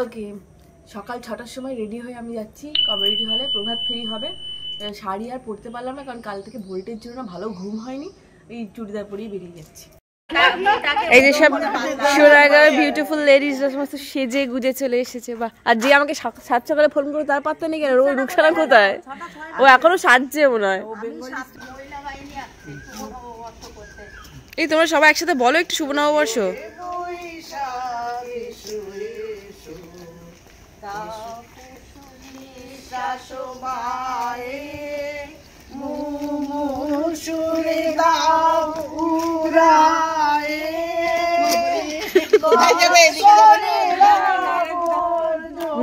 ওকে, সকাল 6টার সময় রেডি হয়ে আমি যাচ্ছি কমিউনিটি হলে, প্রভাত ফেরি হবে। শাড়ি আর পরতে পারলাম না, কারণ কাল থেকে ভোল্টের জন্য ভালো ঘুম হয়নি, এই চুড়িদার পরেই বেরিয়ে যাচ্ছি। এই যে সব সোনাগাঁও বিউটিফুল লেডিজ সমস্ত সেজে গুজে চলে এসেছে। বা আর যে আমাকে সাত সকালে ফোন করে তার পাত্তা নেই কেন? ওই রুকসানা কোথায়? ও এখনো সাজছে মনে হয়। এই তোমরা সবাই একসাথে বলো একটু শুভ নববর্ষ।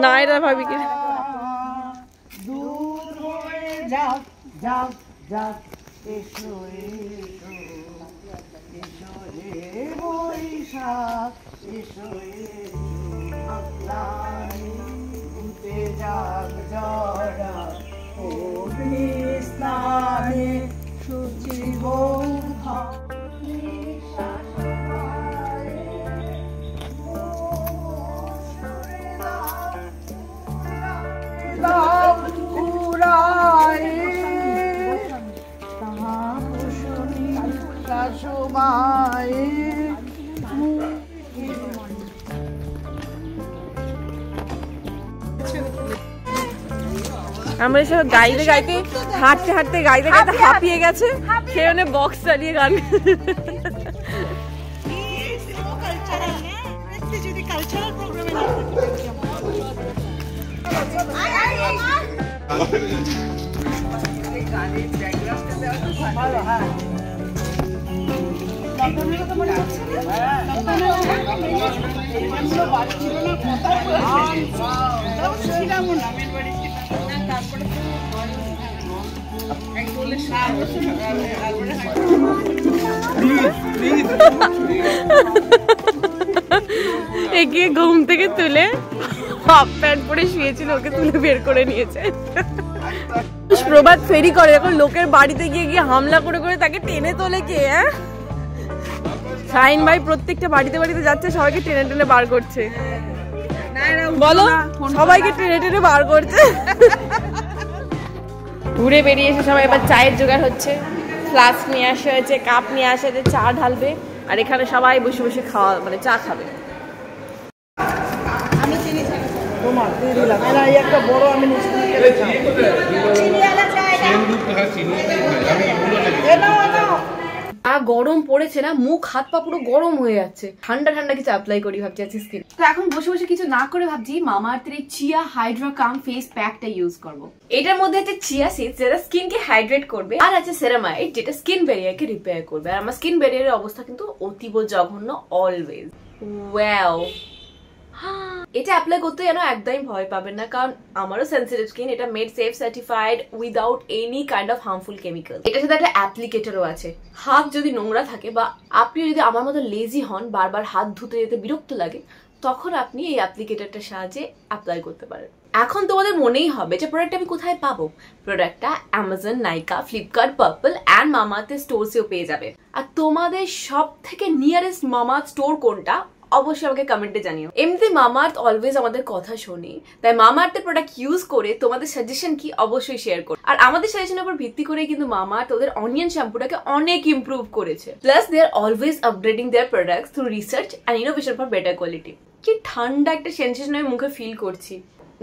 নায়রা ভাবি কি আমরা সব গাইতে গাইতে হাঁটতে হাঁটতে গাইতে গাইতে হাঁপিয়ে গেছে, সে মানে বক্স চালিয়ে গান। একে ঘুম থেকে তুলে হাফ প্যান্ট পরে শুয়েছিল, ওকে তুলে বের করে নিয়েছে। প্রভাত ফেরি করে এখন লোকের বাড়িতে গিয়ে গিয়ে হামলা করে করে তাকে টেনে তোলে কে? শাহিন ভাই প্রত্যেকটা বাড়িতে বাড়িতে যাচ্ছে, সবাইকে টেনে টেনে বার করছে। বলো, সবাইকে টেনে টেনে বার করছে। ঘুরে বেরিয়ে এসে সবাই এবার চায়ের জোগাড় হচ্ছে, ফ্লাস্ক নিয়ে আসা হয়েছে, কাপ নিয়ে আসা হয়েছে, চা ঢালবে আর এখানে সবাই বসে বসে খাওয়া মানে চা খাবে। গরম পড়েছে না, মুখ হাত পা পুরো গরম হয়ে যাচ্ছে, ঠান্ডা ঠান্ডা কিছু অ্যাপ্লাই করি ভাবছি আজকে স্কিন। তো এখন বসে বসে কিছু না করে ভাবছি মামাআর্থের এই চিয়া হাইড্রা কাম ফেস প্যাকটা ইউজ করব। এটার মধ্যে আছে চিয়া সিডস যেটা স্কিনকে হাইড্রেট করবে, আর আছে সেরামাইড যেটা স্কিন ব্যারিয়ারকে রিপেয়ার করবে। আর আমার স্কিন ব্যারিয়ারের অবস্থা কিন্তু অতীব জঘন্য অলওয়েজ। ওয়াও, এটা অ্যাপ্লাই করতে যেন একদমই ভয় পাবেন না, কারণ আমারও সেনসিটিভ স্কিন। এটা made safe certified without any kind of harmful chemical. এটার সাথে একটা অ্যাপ্লিকেটরও আছে। হাত যদি নোংরা থাকে বা আপনি যদি আমার মতো লেজি হন, বারবার হাত ধুতে যেতে বিরক্ত লাগে, তখন আপনি এই অ্যাপ্লিকেটরটার সাহায্যে অ্যাপ্লাই করতে পারেন। এখন তোমাদের মনেই হবে যে প্রোডাক্ট আমি কোথায় পাবো। প্রোডাক্টটা অ্যামাজন, নাইকা, ফ্লিপকার্ট, পার্পল অ্যান্ড মামাআর্থের স্টোরসেও পেয়ে যাবে। আর তোমাদের সব থেকে নিয়ারেস্ট মামাআর্থ স্টোর কোনটা অবশ্যই আমাকে কমেন্টে জানিও। এমনিতে মামাআর্থ অলওয়েজ আমাদের কথা শোনে, তাই মামাআর্থের প্রোডাক্ট ইউজ করে তোমাদের সাজেশন কি অবশ্যই শেয়ার করো। আর আমাদের সাজেশনের উপর ভিত্তি করে কিন্তু মামাআর্থ ওদের অনিয়ন শ্যাম্পুটাকে অনেক ইমপ্রুভ করেছে। Plus they are always upgrading their products through research and innovation for better quality. কি ঠান্ডা একটা সেন্সেশন আমি মুখে ফিল করছি।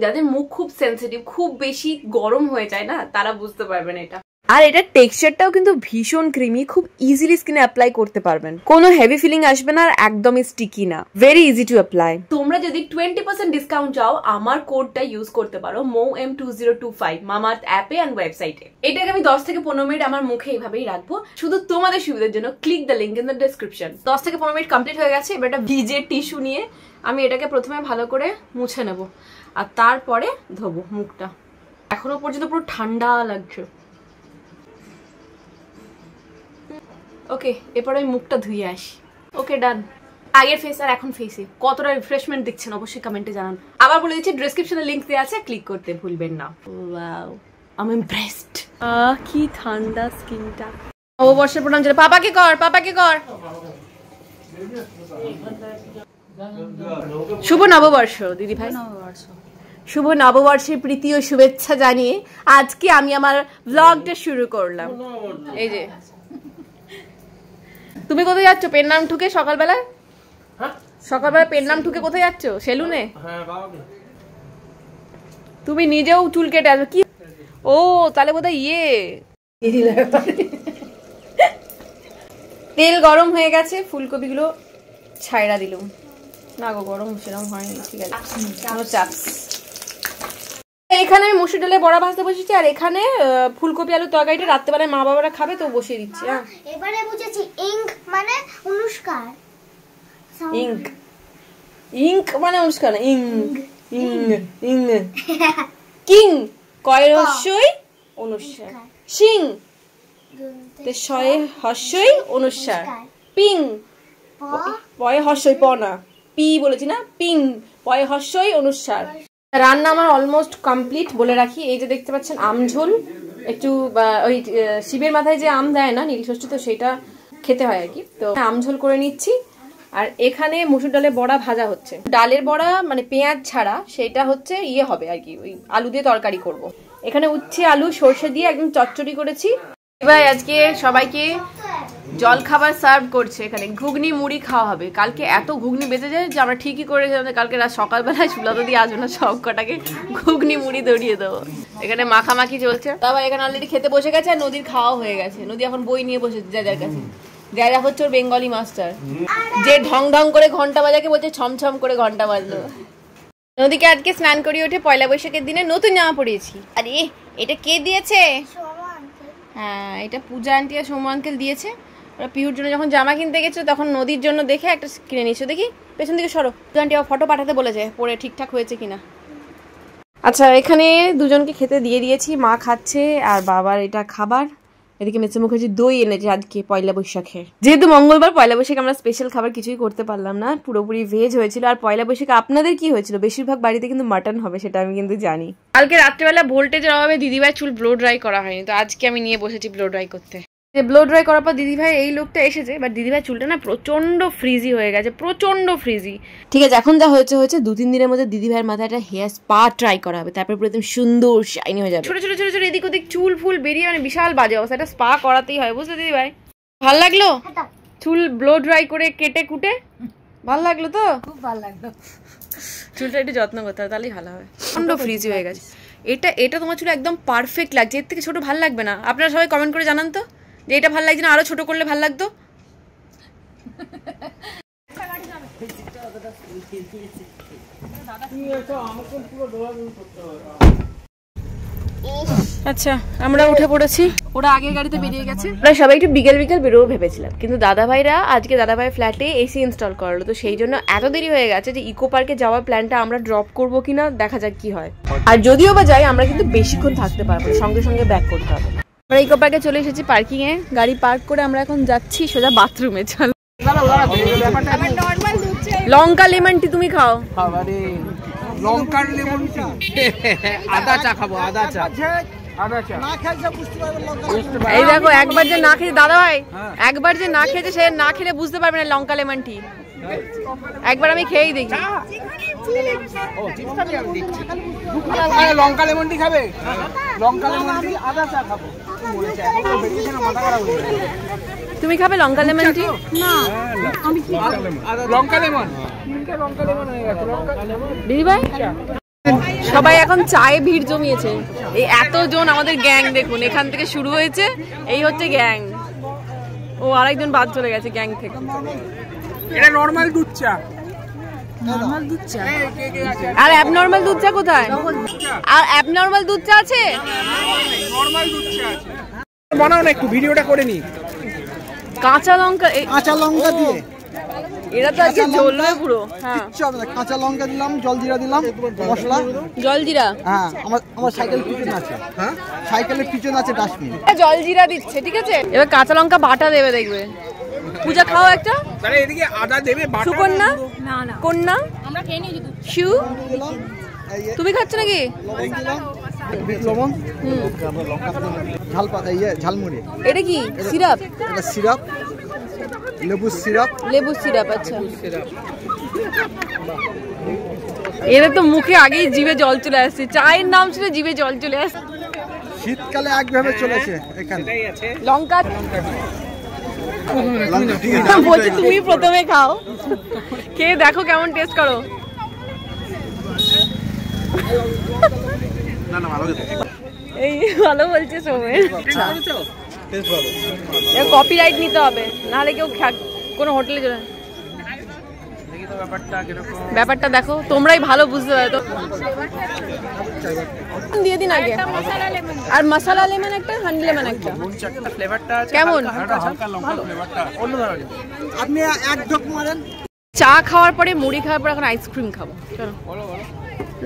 যাদের মুখ খুব সেন্সিটিভ, খুব বেশি গরম হয়ে যায় না, তারা বুঝতে পারবেন এটা। আর এটার টেক্সচারটাও কিন্তু ভীষণ ক্রিমি, খুব ইজিলি স্কিনে অ্যাপ্লাই করতে পারবেন, কোনো হেভি ফিলিং আসবে না, আর একদমই স্টিকি না, ভেরি ইজি টু অ্যাপ্লাই। তোমরা যদি 20% ডিসকাউন্ট চাও, আমার কোডটা ইউজ করতে পারো MOM2025 মামাআর্থ অ্যাপে এন্ড ওয়েবসাইটে। এটাকে আমি 10 থেকে 15 মিনিট আমার মুখে এইভাবেই রাখবো, শুধু তোমাদের সুবিধার জন্য। Click the link in the description. 10 থেকে 15 মিনিট কমপ্লিট হয়ে গেছে। এবার একটা ভিজে টিস্যু নিয়ে আমি এটাকে প্রথমে ভালো করে মুছে নেব, আর তারপরে ধোবো মুখটা। এখনো পর্যন্ত পুরো ঠান্ডা লাগছে। ওকে, এরপরে আমি মুখটা ধুয়ে আসি। ওকে, ডান। আগের ফেস আর এখন ফেসে কতটা রিফ্রেশমেন্ট দিচ্ছেন অবশ্যই কমেন্টে জানান। আবার বলে দিচ্ছি, ডেসক্রিপশনে লিংক দেওয়া আছে, ক্লিক করতে ভুলবেন না। Wow, I am impressed. কি ঠান্ডা স্কিনটা। নববর্ষের প্রণাম জানাই। পাপাকে কর, পাপাকে কর। শুভ নববর্ষ দিদি ভাই। শুভ নববর্ষের প্রীতি ও শুভেচ্ছা জানিয়ে আজকে আমি আমার ব্লগটা শুরু করলাম। এই যে তুমি কোথায় যাচ্ছ? পেন নাম ঠুকে সকালবেলা? সকালবেলা পেন নাম ঠুকে কোথায় যাচ্ছ? সেলুনে? তুমি নিজেও চুল কেটে আসো কি? ও তাহলে বোধহয় তেল গরম হয়ে গেছে, ফুলকপিগুলো ছাইড়া দিলুম। না গো গরম সেরকম হয়নি, ঠিক আছে। এখানে আমি মসুর ডালে বড়া ভাজতে বসেছি, আর এখানে ফুলকপি আলুর তরকারিটা রাত্রেবেলায় মা বাবারা খাবে তো বসিয়ে দিচ্ছি। এবারে বুঝেছি ইঙ্ক মানে অনুষ্কা। ইঙ্ক ইঙ্ক মানে অনুষ্কা না, ইং ইং ইং কিং কয়রস্যই অনুষ্কা, সিং তে শয়ে হস্যই অনুষ্কা, পিং পয়ে হস্যই প না পি বলেছি না, পিং পয়ে হস্যই অনুষ্কার। রান্না আমার অলমোস্ট কমপ্লিট বলে রাখি। এই যে দেখতে পাচ্ছেন আমঝোল, একটু ওই শিবের মাথায় যে আম দেয় না নীলষষ্ঠী, তো সেটা খেতে হয় আর কি, তো আমঝোল করে নিচ্ছি। আর এখানে মসুর ডালের বড়া ভাজা হচ্ছে, ডালের বড়া মানে পেঁয়াজ ছাড়া, সেটা হচ্ছে হবে আর কি, ওই আলু দিয়ে তরকারি করব। এখানে উচ্ছে আলু সর্ষে দিয়ে একদম চচ্চড়ি করেছি। এবার আজকে সবাইকে জল খাবার সার্ভ করছে, এখানে ঘুগনি মুড়ি খাওয়া হবে। কালকে এত ঘুগনি বেঁচে যায় যে আমরা ঠিকই করে কালকে রাত সকালবেলায় সুলতা দিয়ে আসবে না, সব কটাকে ঘুগনি মুড়ি দৌড়িয়ে দেবো। এখানে মাখামাখি চলছে। তারপর এখানে অলরেডি খেতে বসে গেছে, আর নদীর খাওয়া হয়ে গেছে। নদী এখন বই নিয়ে বসেছে যার কাছে। যারা হচ্ছে ওর বেঙ্গলি মাস্টার, যে ঢং ঢং করে ঘন্টা বাজাকে বলছে ছমছম করে ঘন্টা বাজলো। নদীকে আজকে স্নান করিয়ে উঠে পয়লা বৈশাখের দিনে নতুন জামা পরিয়েছি। আরে এটা কে দিয়েছে? হ্যাঁ, এটা পূজা আন্টি আর সৌম্য আঙ্কেল দিয়েছে। ওরা পিহুর জন্য যখন জামা কিনতে গেছিল তখন নদীর জন্য দেখে একটা কিনে নিয়েছো। দেখি পেছন দিকে সরো। পূজা আন্টি আবার ফটো পাঠাতে বলেছে, পরে ঠিকঠাক হয়েছে কিনা। আচ্ছা, এখানে দুজনকে খেতে দিয়ে দিয়েছি, মা খাচ্ছে আর বাবার এটা খাবার। এদিকে মেসে মুখার্জি দই এনেছে আজকে পয়লা বৈশাখে। যেহেতু মঙ্গলবার পয়লা বৈশাখে আমরা স্পেশাল খাবার কিছুই করতে পারলাম না, পুরোপুরি ভেজ হয়েছিল। আর পয়লা বৈশাখে আপনাদের কি হয়েছিল? বেশিরভাগ বাড়িতে কিন্তু মাটন হবে, সেটা আমি কিন্তু জানি। কালকে রাত্রেবেলা ভোল্টেজের অভাবে দিদিভাই চুল ব্লো ড্রাই করা হয়নি, তো আজকে আমি নিয়ে বসেছি ব্লো ড্রাই করতে। ব্লো ড্রাই করার পর দিদিভাই এই লোকটা এসেছে, বাট দিদিভাই চুলটা না প্রচন্ড ফ্রিজি হয়ে গেছে, প্রচন্ড ফ্রিজি। ঠিক আছে, এখন যা হয়েছে 2-3 দিনের মধ্যে দিদিভাইয়ের মাথায় একটা হেয়ার স্পা ট্রাই করা হবে, তারপর পুরো একদম সুন্দর শাইনি হয়ে যাবে। ছোট ছোট ছোট ছোট এদিক ওদিক চুল ফুল বেরিয়ে মানে বিশাল বাজে অবস্থা। একটা স্পা করাতেই হয়, বুঝলে দিদিভাই? ভাল লাগলো চুল ব্লো ড্রাই করে কেটে কুটে? ভাল লাগলো তো? খুব ভাল লাগলো। চুলটা একটু যত্ন করতে হবে, তাহলেই ভালো হবে। প্রচন্ড ফ্রিজি হয়ে গেছে। এটা তোমার চুল একদম পারফেক্ট লাগছে, এর থেকে ছোট ভাল লাগবে না। আপনারা সবাই কমেন্ট করে জানান তো যে এটা ভাল লাগছে না আরো ছোট করলে ভাল লাগতো। আচ্ছা, আমরা উঠে পড়েছি, ওরা আগের গাড়িতে বেরিয়ে গেছে। আমরা সবাই একটু বিকেল বিকেল বেরোবো ভেবেছিলাম, কিন্তু দাদাভাইরা আজকে দাদাভাই ফ্ল্যাটে এসি ইনস্টল করলো, তো সেই জন্য এত দেরি হয়ে গেছে যে ইকো পার্কে যাওয়ার প্ল্যানটা আমরা ড্রপ করবো কিনা দেখা যাক কি হয়। আর যদিও বা যাই, আমরা কিন্তু বেশিক্ষণ থাকতে পারবো, সঙ্গে সঙ্গে ব্যাক করতে হবে। আমরা ইকো পার্কে চলে এসেছি, পার্কিং এ গাড়ি পার্ক করে আমরা এখন যাচ্ছি সোজা বাথরুমে। চল, লঙ্কা লেমন টি তুমি খাও। লঙ্কার লেমন টি, আদা চা খাবো, আদা চা। এই দেখো, একবার যে না খেয়ে দাদা ভাই, একবার যে না খেয়েছে সে না খেলে বুঝতে পারবে না লঙ্কা লেমন টি। একবার আমি খেয়েই দেখি। লঙ্কা লেমন টি খাবে? লঙ্কা লেমন টি, আদা চা খাবো। তুমি খাবে লঙ্কা লেমন টি? না, লঙ্কা লেমন। দিদি ভাই সবাই এখন চায়ে ভিড় জমিয়েছে। এই এতজন আমাদের গ্যাং, দেখুন এখান থেকে শুরু হয়েছে, এই হচ্ছে গ্যাং। ও আরেকজন বাদ চলে গেছে গ্যাং থেকে। এটা নরমাল দুধ চা। নরমাল দুধ চা? আর অ্যাবনরমাল দুধ চা কোথায়? আর অ্যাবনরমাল দুধ চা আছে? নরমাল দুধ চা আছে। বানাও না একটু, ভিডিওটা করে নি। কাঁচা লঙ্কা, কাঁচা লঙ্কা দিয়ে এরা তো আজকে জ্বলবে পুরো। হ্যাঁ, কাঁচা লঙ্কা দিলাম, জলজিরা দিলাম, মশলা, জলজিরা। হ্যাঁ, আমার সাইকেলের পিছনে আছে। হ্যাঁ, সাইকেলের পিছনে আছে ডাস্টবিন। জলজিরা দিচ্ছে, ঠিক আছে। এবার কাঁচা লঙ্কা বাটা দেবে, দেখবে। পূজা খাও একটা। তাহলে এদিকে আদা দেবে, বাটা। সুকন্যা, না না কন্যা, আমরা খেয়ে নিয়েছি। শিউ, তুমি খাচ্ছ নাকি? লবণ, ঝাল পাতা, ঝালমুড়ি। এটা কি সিরাপ? এটা সিরাপ, লেবু সিরাপ। লেবু সিরাপ, আচ্ছা। এদের তো মুখে আগেই জিভে জল চলে আসছে, চায়ের নাম শুনে জিভে জল চলে আসছে। শীতকালে একভাবে চলেছে এখানে লঙ্কা বলছি তুমি প্রথমে খাও, খেয়ে দেখো কেমন টেস্ট করো। এই ভালো বলছে সোমেন, কপিরাইট নিতে হবে নাহলে কেউ কোনো হোটেলে চলে। ব্যাপারটা দেখো, তোমরাই ভালো বুঝতে পারো তো। দিয়ে দিন আগে, আর মশলা লেমন একটা, হানি লেমন একটা। কেমন আপনি এক ঢোক মারেন। চা খাওয়ার পরে মুড়ি খাওয়ার পর এখন আইসক্রিম খাবো। চলো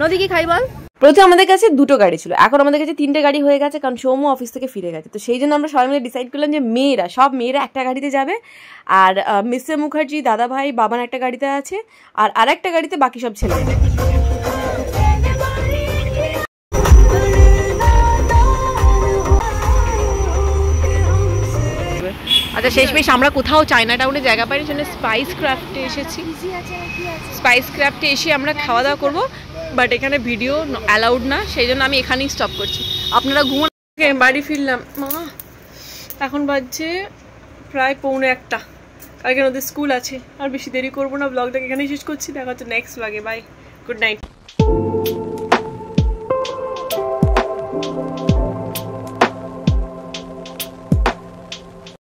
নদী কি খাই বল। প্রথমে আমাদের কাছে দুটো গাড়ি ছিল, এখন আমাদের কাছে 3টে গাড়ি হয়ে গেছে, কারণ সৌম্য অফিস থেকে ফিরে গেছে। তো সেই জন্য আমরা সবাই মিলে ডিসাইড করলাম যে সব মেয়েরা একটা গাড়িতে যাবে, আর মিস্টার মুখার্জি দাদা ভাই বাবান একটা গাড়িতে আছে, আর আরেকটা গাড়িতে বাকি সব ছেলে। আচ্ছা শেষমেশ আমরা কোথাও চায়না টাউনে জায়গা পাইনি, জন্য স্পাইস ক্রাফটে এসেছি। স্পাইস ক্রাফটে এসে আমরা খাওয়া দাওয়া করবো, বাট এখানে ভিডিও অ্যালাউড না, সেই জন্য আমি এখানেই স্টপ করছি। আপনারা ঘুমোন। বাড়ি ফিরলাম, মা এখন বাজছে প্রায় 1:45, কালকে ওদের স্কুল আছে। আর বেশি দেরি করবো না, ব্লগটাকে এখানেই শেষ করছি। দেখা হচ্ছে নেক্সট ব্লগে, বাই, গুড নাইট।